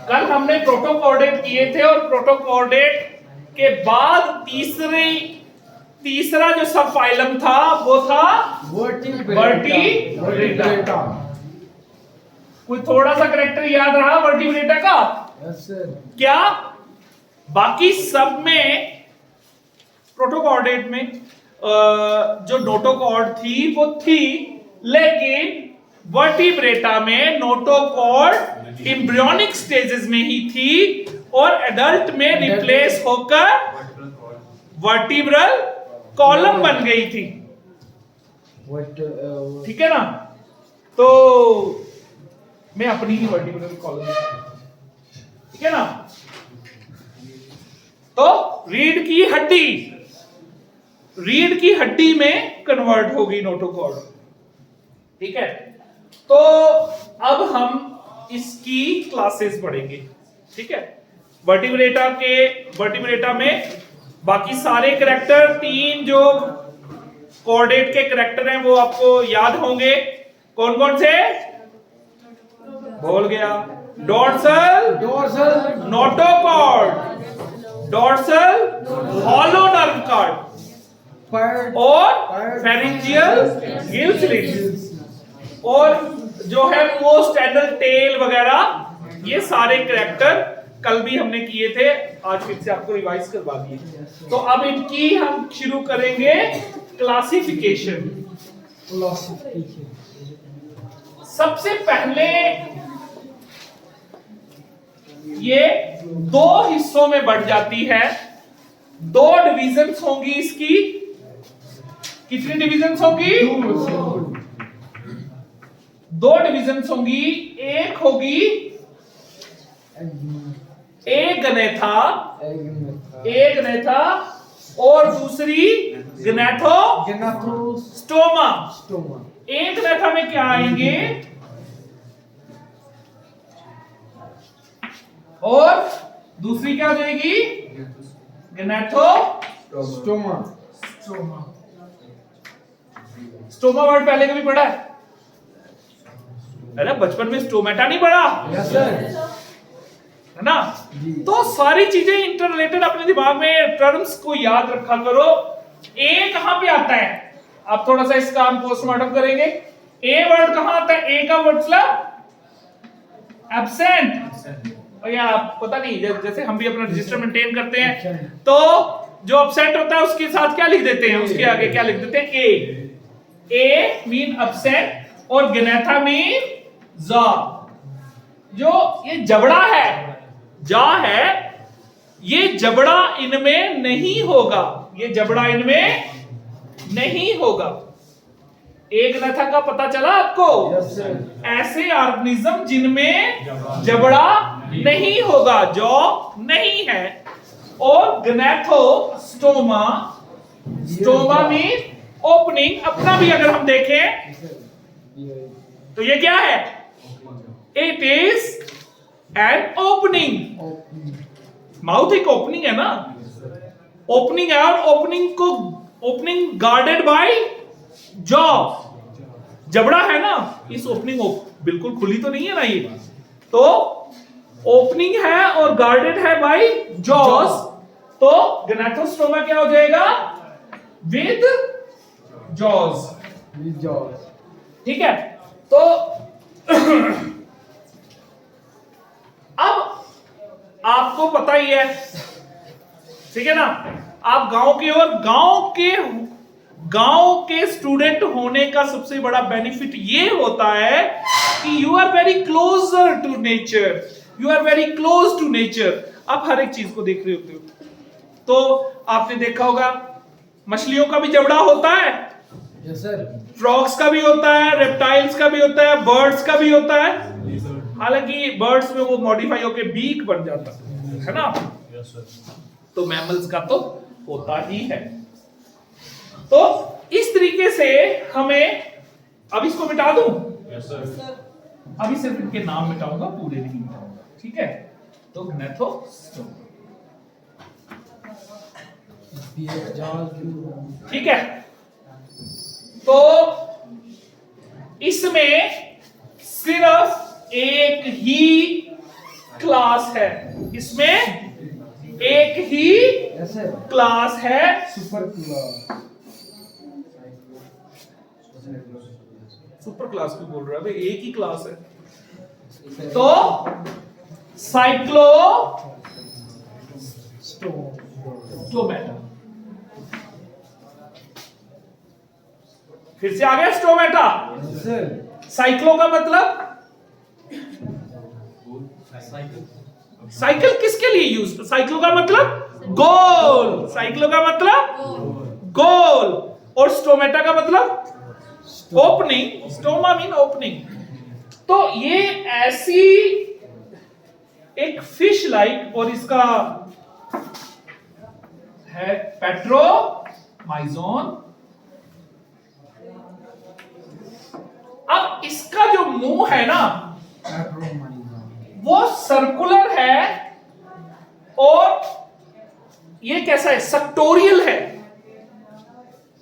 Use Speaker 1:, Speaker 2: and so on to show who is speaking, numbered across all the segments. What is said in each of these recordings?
Speaker 1: कल हमने प्रोटोकोऑर्डिनेट किए थे और प्रोटोकोऑर्डिनेट के बाद तीसरा जो सब फाइलम था वो था वर्टिब्रेटा। कोई थोड़ा सा करेक्टर याद रहा वर्टिब्रेटा का?
Speaker 2: Yes sir.
Speaker 1: क्या बाकी सब में प्रोटोकोऑर्डिनेट में जो नोटोकॉर्ड थी वो थी, लेकिन वर्टिब्रेटा में नोटोकॉर्ड एम्ब्रियोनिक स्टेजेस में ही थी और एडल्ट में रिप्लेस होकर वर्टिब्रल कॉलम बन गई थी। ठीक है ना? तो मैं अपनी ही वर्टिब्रल कॉलम, ठीक है ना? तो रीढ़ की हड्डी में कन्वर्ट होगी नोटोकॉर्ड। ठीक है? तो अब हम इसकी क्लासेस पढ़ेंगे। ठीक है? वर्टिब्रेटा में बाकी सारे कैरेक्टर, 3 जो कोऑर्डिनेट के कैरेक्टर हैं वो आपको याद होंगे। कौन कौन से? बोल गया। Dorsal notochord, dorsal hollow nerve cord और फेरिंजियल गिल स्लिट्स, और जो है पोस्ट एनल टेल वगैरह, ये सारे कैरेक्टर कल भी हमने किए थे, आज फिर से आपको रिवाइज करवा दिए। तो अब इनकी हम शुरू करेंगे क्लासिफिकेशन। सबसे पहले ये 2 हिस्सों में बढ़ जाती है, 2 डिविजन्स होंगी इसकी। कितनी डिविजन्स होंगी? 2 डिविजन्स होंगी। एक होगी गनेथा और दूसरी गनेथोस्टोमा। एक गनेथा में क्या आएंगे और दूसरी क्या हो जाएगी? गनेथोस्टोमा। स्टोमा वर्ड पहले कभी पढ़ा है? अरे बचपन में स्टोमेटा नहीं पढ़ा?
Speaker 2: Yes sir.
Speaker 1: है ना? तो सारी चीजें इंटररिलेटेड, अपने दिमाग में टर्म्स को याद रखा करो। ए कहां पे आता है? आप थोड़ा सा इसका हम पोस्टमार्टम करेंगे। ए वर्ड कहां आता है? ए का मतलब एब्सेंट। और यार आप पता नहीं, जैसे हम भी अपना रजिस्टर मेंटेन करते हैं तो जो एब्सेंट होता है उसके साथ क्या लिख देते हैं? उसके आगे क्या लिख देते हैं? ए मीन एब्सेंट और गनेथा मीन जा। जो ये जबड़ा है, जा है, ये जबड़ा इनमें नहीं होगा, ये जबड़ा इनमें नहीं होगा। एक गनेथा का पता चला आपको? ऐसे ऑर्गेनिज्म जिनमें जबड़ा नहीं होगा, जॉ नहीं है। और गनेथोस्टोमा, स्टोमा मीन ओपनिंग। अपना भी अगर हम देखें तो ये क्या है? It is an opening. Mouth एक ओपनिंग है ना? ओपनिंग है, और ओपनिंग गार्डेड बाय जॉ। जबड़ा है ना, इस ओपनिंग बिल्कुल खुली तो नहीं है ना ये, तो ओपनिंग है और गार्डेड है बाय जॉस। तो गनेथोस्टोमा क्या हो जाएगा? With jaws. ठीक है? तो अब आपको पता ही है, ठीक है ना? आप गांव के स्टूडेंट होने का सबसे बड़ा बेनिफिट ये होता है कि you are very closer to nature, you are very close to nature. आप हर एक चीज को देख रहे होते हो। तो आपने देखा होगा मछलियों का भी जबड़ा होता है,
Speaker 2: यस सर।
Speaker 1: फ्रॉग्स का भी होता है, रेप्टाइल्स का भी होता है, बर्ड्स का भी होता है। हालांकि बर्ड्स में वो मॉडिफाई होकर बीक बन जाता है ना? तो मैमल्स का तो होता ही है। तो इस तरीके से हमें, अब इसको मिटा दूं?
Speaker 3: Yes sir.
Speaker 1: अभी सिर्फ इनके नाम मिटाऊंगा, पूरे नहीं मिटाऊंगा। ठीक है? तो गनेथोस्टोमा। ठीक है? तो इसमें सिर्फ एक ही क्लास है, इसमें एक ही
Speaker 2: यस सर
Speaker 1: क्लास है।
Speaker 2: सुपर क्लास
Speaker 1: सुपर क्लास क्यों बोल रहा है भाई, एक ही क्लास है। तो साइक्लो स्टोमेटा, फिर से आ गया स्टोमेटा।
Speaker 2: यस सर
Speaker 1: साइक्लो का मतलब, साइकिल किसके लिए यूज, साइक्लो का मतलब गोल, साइक्लो का मतलब गोल, और स्टोमेटा का मतलब ओपनिंग, स्टोमा मीन ओपनिंग। तो ये ऐसी एक फिश लाइक, और इसका है पेट्रोमाइजोन। अब इसका जो मुंह है ना वो सर्कुलर है, और ये कैसा है, सेक्टोरियल है।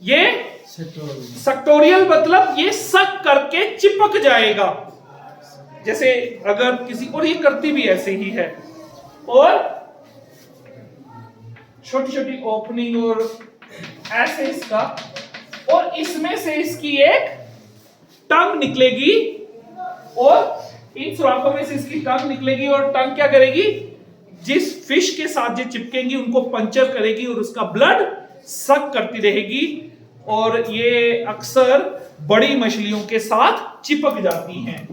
Speaker 1: ये सेक्टोरियल मतलब ये सक करके चिपक जाएगा, जैसे अगर किसी, और ये करती भी ऐसे ही है, और छोटी छोटी ओपनिंग और ऐसे इसका, और इसमें से इसकी एक टंग निकलेगी, और इन सुराखों में से इसकी टंग निकलेगी, और टंग क्या करेगी, जिस फिश के साथ ये चिपकेंगी उनको पंचर करेगी, और उसका ब्लड सक करती रहेगी, और ये अक्सर बड़ी मछलियों के साथ चिपक जाती हैं।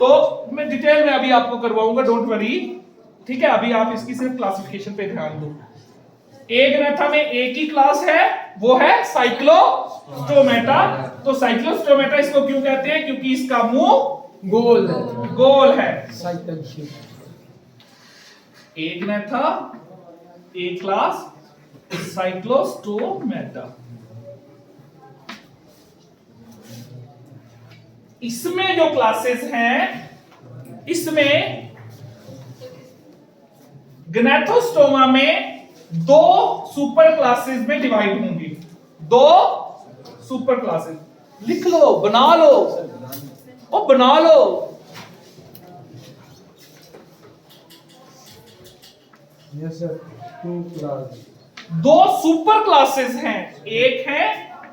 Speaker 1: तो मैं डिटेल में अभी आपको करवाऊंगा, डोंट वरी, ठीक है। अभी आप इसकी सिर्फ क्लासिफिकेशन पे ध्यान दो। एग्नेथा में एक ही क्लास है, वो है साइक्लोस्टोमेटा। तो साइक्लोस्टोमेटा इसको क्यों कहते हैं, क्योंकि इसका मुंह गोल है।
Speaker 2: साइकिल शिप
Speaker 1: एग्नेथा ए क्लास, साइक्लोस्टोमेटा। इसमें जो क्लासेस हैं, इसमें ग्नेथोस्टोमा में दो सुपर क्लासेस में डिवाइड होंगी, दो सुपर क्लासेस। लिख लो, बना लो, ओ बना लो।
Speaker 2: यस सर टू क्लास
Speaker 1: दो सुपर क्लासेस हैं, एक है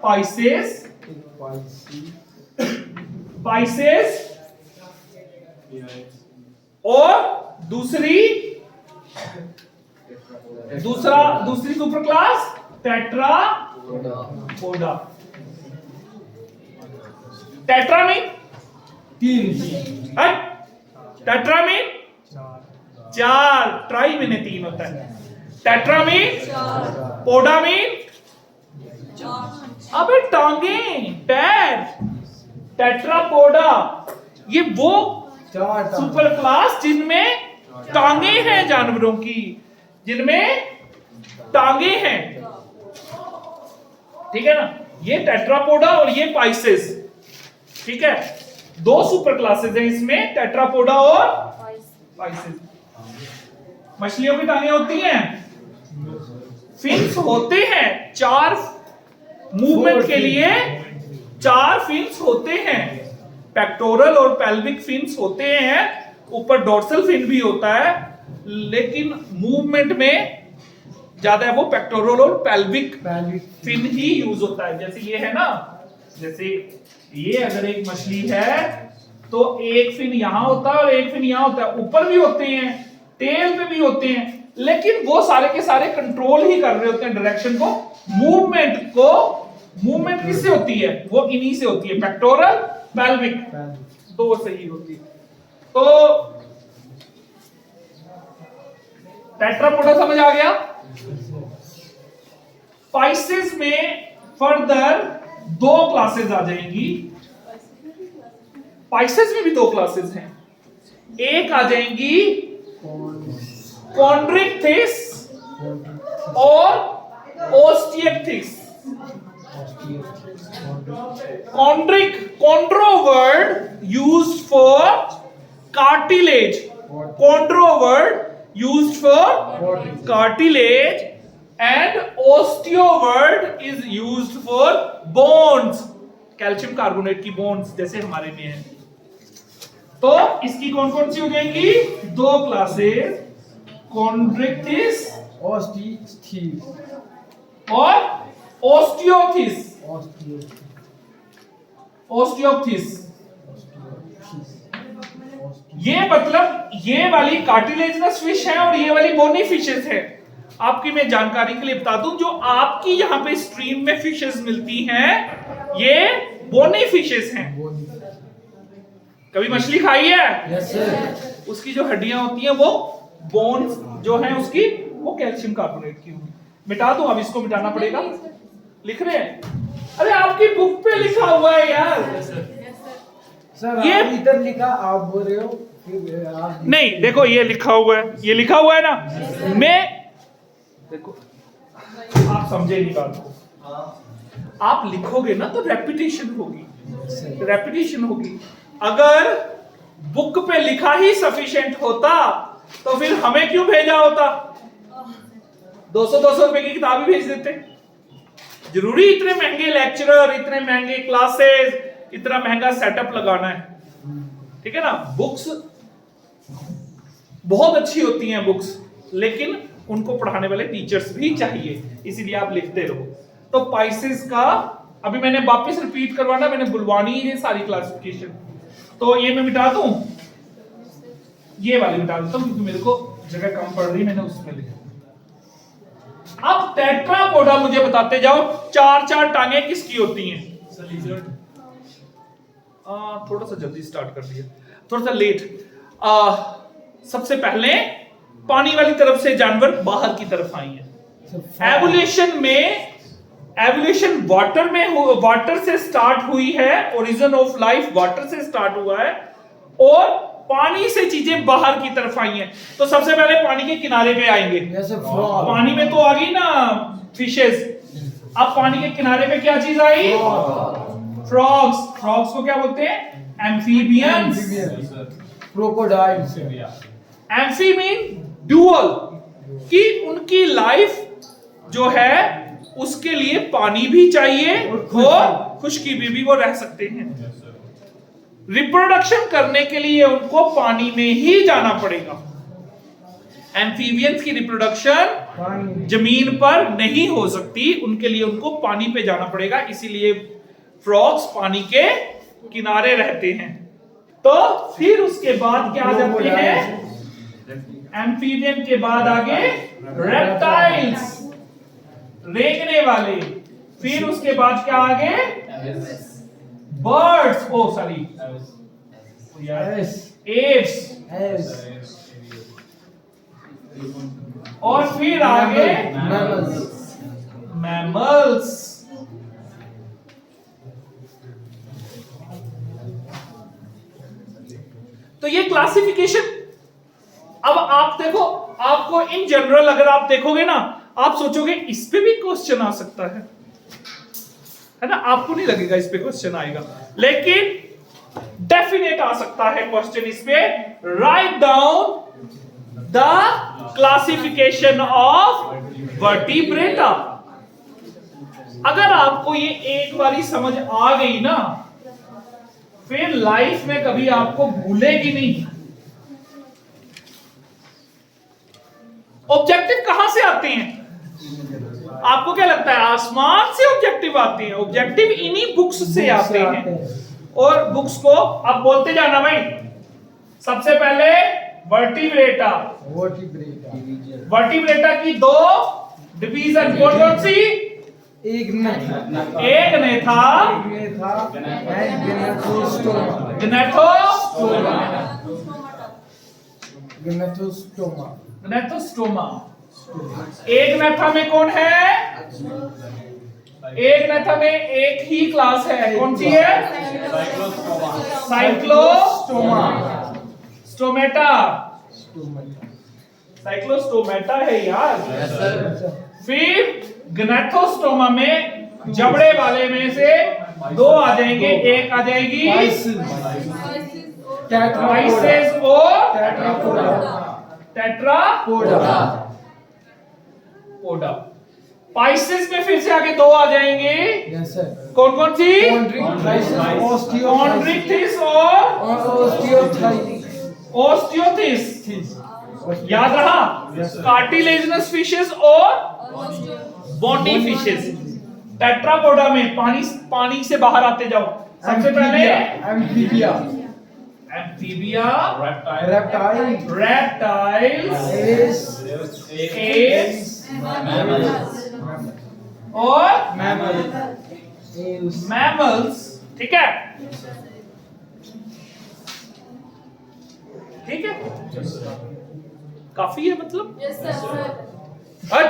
Speaker 1: पाइसेस, पाइसेस, और दूसरी super class Tetrapoda. Tetra mean
Speaker 2: तीन,
Speaker 1: टेट्रा मीन चार, ट्राई में 3 होता है। टेट्रा मीन, पोडा मीन अबे टांगे, पैर, टेट्रापोडा। ये वो
Speaker 2: चार
Speaker 1: सुपर क्लास जिनमें टांगे हैं, जानवरों की जिनमें टांगे हैं, ठीक है ना। ये टेट्रापोडा और ये पाइसेस, ठीक है। दो सुपर क्लासेस हैं इसमें, टेट्रापोडा और पाइसेस। मछलियों की टांगे होती हैं, फिन्स होते हैं, 4 मूवमेंट के लिए 4 फिन्स होते हैं। पेक्टोरल और पेल्विक फिन्स होते हैं, ऊपर डोर्सल फिन भी होता है, लेकिन मूवमेंट में ज्यादा है वो पेक्टोरल और पेल्विक फिन ही यूज होता है। जैसे ये है ना, जैसे ये अगर एक मछली है तो एक फिन यहां होता है और एक फिन यहां होता है, ऊपर भी होते हैं, टेल पे भी होते हैं, लेकिन वो सारे के सारे कंट्रोल ही कर रहे होते हैं डायरेक्शन को, मूवमेंट किससे होती है, वो इन्हीं से होती है, पेक्टोरल पेल्विक, तो सही होती है। तो टेट्रापोडा समझ आ गया। पाइसेस में फर्दर 2 क्लासेस आ जाएंगी। पाइसेस में भी 2 क्लासेस हैं, एक आ जाएंगी कॉन्ड्रिक्थिस और osteichthyes. Chondro word used for cartilage, chondro word used for cartilage, and osteo word is used for bones, calcium carbonate की बोन्स जैसे हमारे में है। तो इसकी कौन कौन सी हो जाएंगी? दो क्लासेस, कॉन्ड्रिक्टिस
Speaker 2: ऑस्टियोथिस
Speaker 1: और ओस्टियोथिस।
Speaker 2: ऑस्टियोथिस
Speaker 1: ओस्टियोथिस ये मतलब ये वाली कार्टिलेजिनस फिश है और ये वाली बोनी फिशेस है। आपकी मैं जानकारी के लिए बता दूं, जो आपकी यहाँ पे स्ट्रीम में फिशेस मिलती हैं ये बोनी फिशेस हैं। कभी मछली खाई है?
Speaker 2: Yes sir.
Speaker 1: उसकी जो हड्डियां होती हैं वो बोन्स जो है उसकी वो कैल्शियम कार्बोनेट की होगी। मिटा दूं? अब इसको मिटाना पड़ेगा। लिख रहे हैं? अरे आपकी बुक पे लिखा हुआ है यार।
Speaker 2: सर
Speaker 1: ये
Speaker 2: आप इधर लिखा, आप बोल रहे हो फिर आप
Speaker 1: नहीं, देखो ये लिखा हुआ है, ये लिखा हुआ है ना। मैं देखो आप समझे नहीं बात को। आप लिखोगे ना तो रेपिटेशन होगी, रेपिटेशन होगी। अगर बुक पे लिखा ही सफिशिएंट होता तो फिर हमें क्यों भेजा होता? 200-200 रुपए की किताब ही भेज देते। जरूरी इतने महंगे लेक्चरर, इतने महंगे क्लासेस, इतना महंगा सेटअप लगाना है? ठीक है ना। बुक्स बहुत अच्छी होती हैं बुक्स, लेकिन उनको पढ़ाने वाले टीचर्स भी चाहिए, इसीलिए आप लिखते रहो। तो पाइसेस का अभी मैंने वापस रिपीट करवाना, मैंने बुलवानी है सारी क्लासिफिकेशन। तो ये मैं मिटा दूं, ये वाली मिटा देता हूं क्योंकि मेरे को जगह कम पड़ रही है, मैंने उसमें लिखा। अब टेट्रापोडा मुझे बताते जाओ, चार चार टांगे किसकी होती हैं? थोड़ा सा जल्दी स्टार्ट कर दिया, थोड़ा सा लेट। सबसे पहले पानी वाली तरफ से जानवर बाहर की तरफ आई है। एवोल्यूशन वाटर से स्टार्ट हुई है, ओरिजिन ऑफ लाइफ वाटर से स्टार्ट हुआ है और पानी से चीजें बाहर की तरफ आई हैं। तो सबसे पहले पानी के किनारे पे आएंगे। पानी में तो आ गई ना फिशेस, अब पानी के किनारे पे क्या चीज आई? फ्रॉग्स। फ्रॉग्स को क्या बोलते हैं? Amphibians.
Speaker 2: Crocodiles.
Speaker 1: Amphi mean dual, कि उनकी लाइफ जो है उसके लिए पानी भी चाहिए और खुश्की में भी वो रह सकते हैं। रिप्रोडक्शन करने के लिए उनको पानी में ही जाना पड़ेगा। एम्फीबियंस की रिप्रोडक्शन जमीन पर नहीं हो सकती, उनके लिए उनको पानी पे जाना पड़ेगा, इसीलिए फ्रॉग्स पानी के किनारे रहते हैं। तो फिर उसके बाद क्या आ जाते हैं? एम्फीबियन के बाद आगे रेप्टाइल्स, रेंगने वाले। फिर उसके बाद क्या आगे? बर्ड्स, ओ सॉरी एप्स, और फिर आगे मैमल्स। तो ये क्लासिफिकेशन। अब आप देखो, आपको इन जनरल अगर आप देखोगे ना, आप सोचोगे इस पे भी क्वेश्चन आ सकता है ना। आपको नहीं लगेगा इस पे क्वेश्चन आएगा, लेकिन डेफिनेट आ सकता है क्वेश्चन इस पे। Write down the classification of vertebrata. अगर आपको ये एक बारी समझ आ गई ना, फिर लाइफ में कभी आपको भूलेगी नहीं। ऑब्जेक्टिव कहां से आते हैं? आपको क्या लगता है आसमान से ऑब्जेक्टिव आते हैं? ऑब्जेक्टिव इन्हीं बुक्स से आते हैं। और बुक्स को अब बोलते जाना भाई। सबसे पहले वर्टिब्रेटा। वर्टिब्रेटा की दो डिवीजन कौन कौन सी?
Speaker 2: एक ने
Speaker 1: था ग्नेथोस्टोमा। एक नेथा में कौन है? एक नेथा में एक ही क्लास है, कौन सी है? साइक्लोस्टोमा। स्टोमेटा, साइक्लोस्टोमेटा है यार। फिर ग्नेथोस्टोमा में जबड़े वाले में से दो आ जाएंगे, एक आ जाएगी पाइसेस और टेट्रापोडा। स्पाइसेस में फिर से आगे दो आ जाएंगे,
Speaker 2: Yes, sir.
Speaker 1: कौन कौन सी?
Speaker 2: Chondrichthysis,
Speaker 1: कॉन्ड्रिक्टिस और
Speaker 2: osteoarthritis.
Speaker 1: ओस्टियोथिस। याद रहा? कार्टिलेजिनस फिशेस और बॉडी फिशेस। टेट्रापोडा में पानी से बाहर आते जाओ। सबसे पहले
Speaker 2: Amphibia,
Speaker 1: amphibia,
Speaker 2: reptile,
Speaker 1: reptiles, apps और
Speaker 2: mammal, ales.
Speaker 1: मैमल्स। ठीक है, ठीक है, काफी है मतलब।
Speaker 3: Yes, sir.
Speaker 1: हट,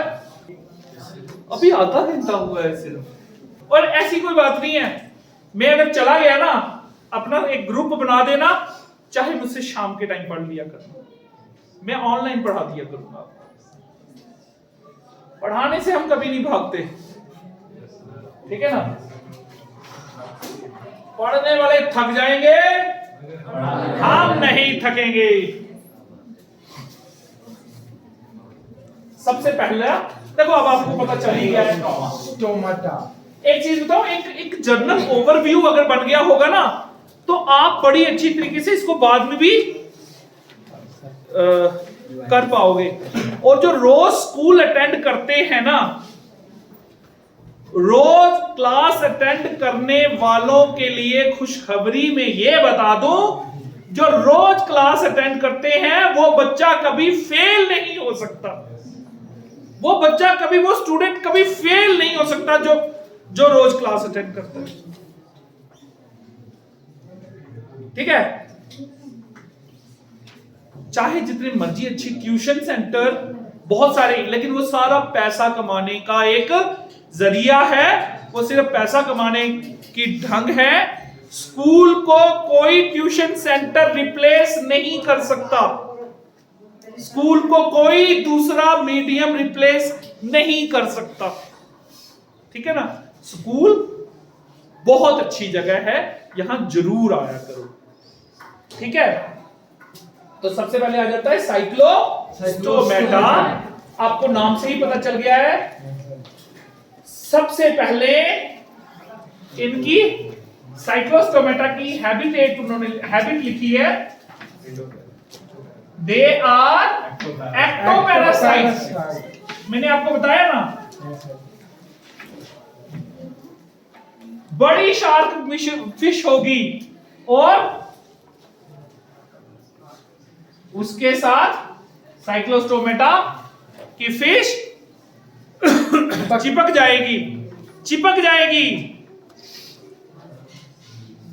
Speaker 1: अभी आधा घंटा हुआ है सिर्फ। और ऐसी कोई बात नहीं है, मैं अगर चला गया ना, अपना एक ग्रुप बना देना, चाहे मुझसे शाम के टाइम पढ़ लिया करना, मैं ऑनलाइन पढ़ा दिया करूंगा। पढ़ाने से हम कभी नहीं भागते, ठीक है ना? पढ़ने वाले थक जाएंगे, हम नहीं थकेंगे। सबसे पहले देखो, अब आपको पता चल ही गया है ट्रॉमा।
Speaker 2: Stomata.
Speaker 1: एक चीज बताओ, एक जनरल ओवरव्यू अगर बन गया होगा ना, तो आप बड़ी अच्छी तरीके से इसको बाद में भी कर पाओगे। और जो रोज स्कूल अटेंड करते हैं ना, रोज क्लास अटेंड करने वालों के लिए खुशखबरी में ये बता दूं, जो रोज क्लास अटेंड करते हैं वो बच्चा कभी फेल नहीं हो सकता। वो बच्चा कभी, वो स्टूडेंट कभी फेल नहीं हो सकता जो रोज क्लास अटेंड करता है। ठीक है? चाहे जितनी मर्जी अच्छी ट्यूशन सेंटर, बहुत सारे, लेकिन वो सारा पैसा कमाने का एक जरिया है, वो सिर्फ पैसा कमाने की ढंग है। स्कूल को कोई ट्यूशन सेंटर रिप्लेस नहीं कर सकता, स्कूल को कोई दूसरा मीडियम रिप्लेस नहीं कर सकता। ठीक है ना? स्कूल बहुत अच्छी जगह है, यहां जरूर आया करो। ठीक है? तो सबसे पहले आ जाता है साइक्लोस्टोमेटा। आपको नाम से ही पता चल गया है। सबसे पहले इनकी साइक्लोस्टोमेटा की हैबिटेट, उन्होंने हैबिट लिखी है, दे आर एक्टोपैरासाइट्स। मैंने आपको बताया ना, बड़ी शार्क फिश होगी और उसके साथ साइक्लोस्टोमेटा की फिश चिपक जाएगी।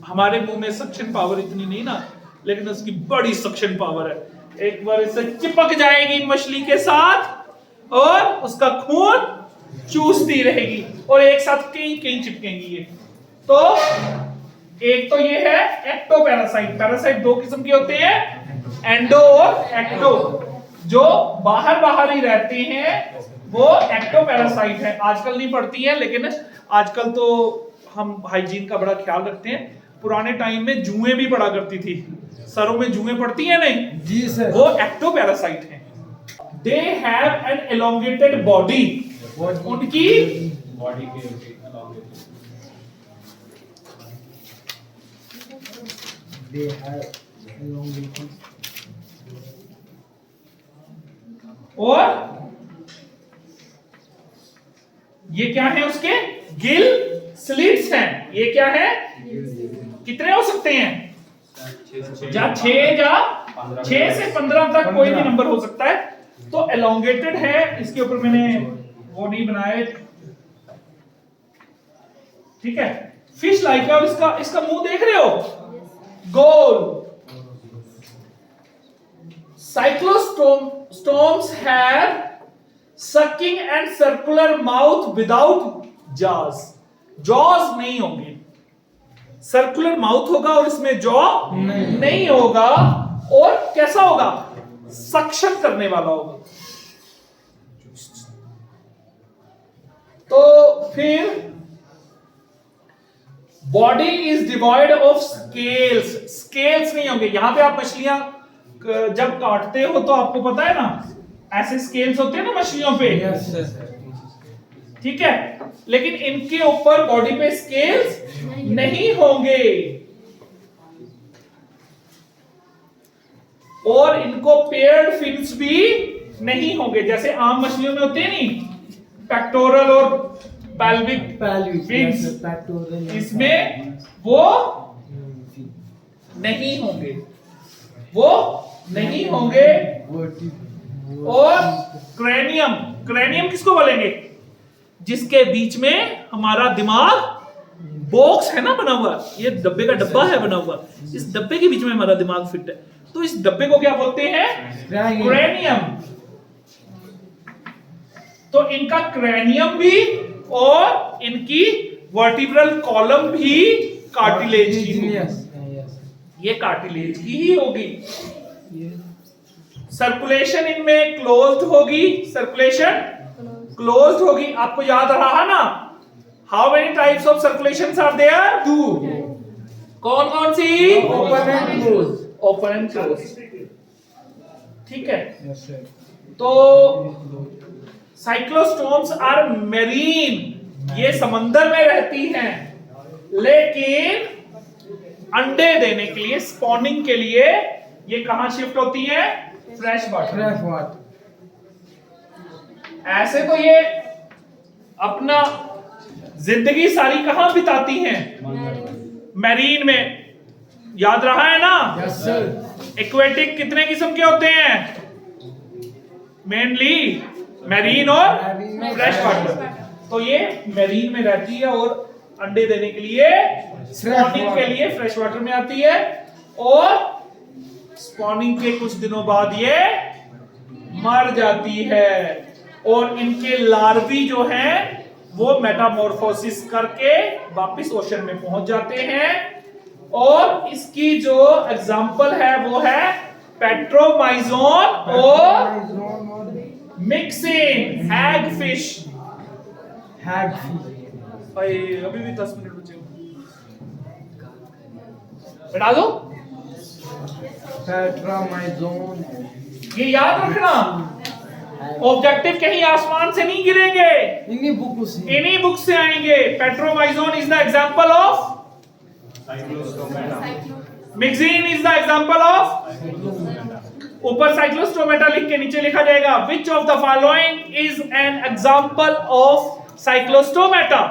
Speaker 1: हमारे मुंह में सक्शन पावर इतनी नहीं ना, लेकिन उसकी बड़ी सक्शन पावर है। एक बार इससे चिपक जाएगी मछली के साथ और उसका खून चूसती रहेगी और एक साथ कहीं चिपकेंगी ये। तो एक तो ये है एक्टोपैरासाइट। पैरासाइट दो किस्म के होते हैं, एंडो और एक्टो। जो बाहर ही रहते हैं वो एक्टोपैरासाइट है। आजकल नहीं पड़ती है, लेकिन आजकल तो हम हाइजीन का बड़ा ख्याल रखते हैं। पुराने टाइम में जुएं भी पड़ा करती थी, सरों में जुएं पड़ती है नहीं
Speaker 2: जी सर,
Speaker 1: वो एक्टोपैरासाइट हैं। They have an elongated body. उनकी
Speaker 4: बॉडी के
Speaker 2: they have elongated.
Speaker 1: और ये क्या है, उसके गिल स्लिट्स हैं। ये क्या है, कितने हो सकते हैं? या 6 से 15 तक कोई भी नंबर हो सकता है। तो एलोंगेटेड है, इसके ऊपर मैंने वो नहीं बनाया। ठीक है? फिश लाइक का इसका मुंह देख रहे हो, गोल। Cyclostomes have sucking and circular mouth without jaws. Jaws नहीं होंगे, सर्कुलर माउथ होगा और इसमें जॉ नहीं होगा। और कैसा होगा, सक्शन करने वाला होगा। तो फिर body is devoid of scales. Scales नहीं होंगे। यहां पे आप मछलियां जब काटते हो तो आपको पता है ना, ऐसे स्केल्स होते हैं ना मछलियों पे।
Speaker 2: Yes, sir.
Speaker 1: ठीक है, लेकिन इनके ऊपर बॉडी पे स्केल्स नहीं होंगे और इनको पेयर्ड फिन्स भी नहीं होंगे, जैसे आम मछलियों में होते हैं नहीं, पेक्टोरल और pelvic
Speaker 2: pelvic,
Speaker 1: fins,
Speaker 2: yes, pectoral,
Speaker 1: इसमें वो नहीं होंगे, वो नहीं होंगे। और क्रेनियम, क्रेनियम किसको बोलेंगे? जिसके बीच में हमारा दिमाग बॉक्स है ना बना हुआ, ये डब्बे का डब्बा है बना हुआ, इस डब्बे के बीच में हमारा दिमाग फिट है, तो इस डब्बे को क्या बोलते हैं? क्रेनियम। तो इनका क्रेनियम भी और इनकी वर्टिब्रल कॉलम भी कार्टिलेज की होगी,
Speaker 2: yes, yes,
Speaker 1: ये कार्टिलेज की ही होगी। सर्कुलेशन इनमें क्लोज्ड होगी, सर्कुलेशन क्लोज्ड होगी। आपको याद रहा ना, how many types of circulation are there?
Speaker 2: 2
Speaker 1: कौन कौन सी?
Speaker 2: open and close,
Speaker 1: open and close, ठीक है।
Speaker 2: yes sir,
Speaker 1: तो साइक्लोस्टोम्स आर मेरीन, ये समंदर में रहती हैं, लेकिन अंडे देने के लिए, स्पॉनिंग के लिए ये कहां शिफ्ट होती हैं? Fresh water.
Speaker 2: fresh water,
Speaker 1: ऐसे तो ये अपना जिंदगी सारी कहां बिताती हैं? मैरीन में, याद रहा है ना?
Speaker 2: yes sir,
Speaker 1: एक्वेटिक कितने किस्म के होते हैं? मेनली मैरीन और फ्रेश वाटर। तो ये मैरीन में रहती है और अंडे देने के लिए, स्पॉनिंग के लिए फ्रेश वाटर में आती है, और स्पॉनिंग के कुछ दिनों बाद ये मर जाती है और इनके लार्वी जो हैं वो मेटामॉर्फोसिस करके वापस ओशन में पहुंच जाते हैं। और इसकी जो एग्जांपल है वो है पेट्रोमाइजोन और मिक्सिन हैगफिश। भाई अभी भी 10 मिनट बचे, बता दो।
Speaker 2: Petromyzone,
Speaker 1: ये याद रखना, ऑब्जेक्टिव कहीं आसमान से नहीं गिरेंगे,
Speaker 2: इन्हीं बुक से,
Speaker 1: इन्हीं बुक से आएंगे। Petromyzon is the example of, myxine is the example of. ऊपर साइक्लोस्टोमेटा लिख के नीचे लिखा जाएगा which of the following is an example of cyclostomata.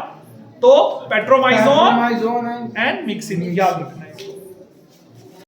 Speaker 1: तो petromyzon
Speaker 2: Petromyzone and
Speaker 1: and myxine याद रखना।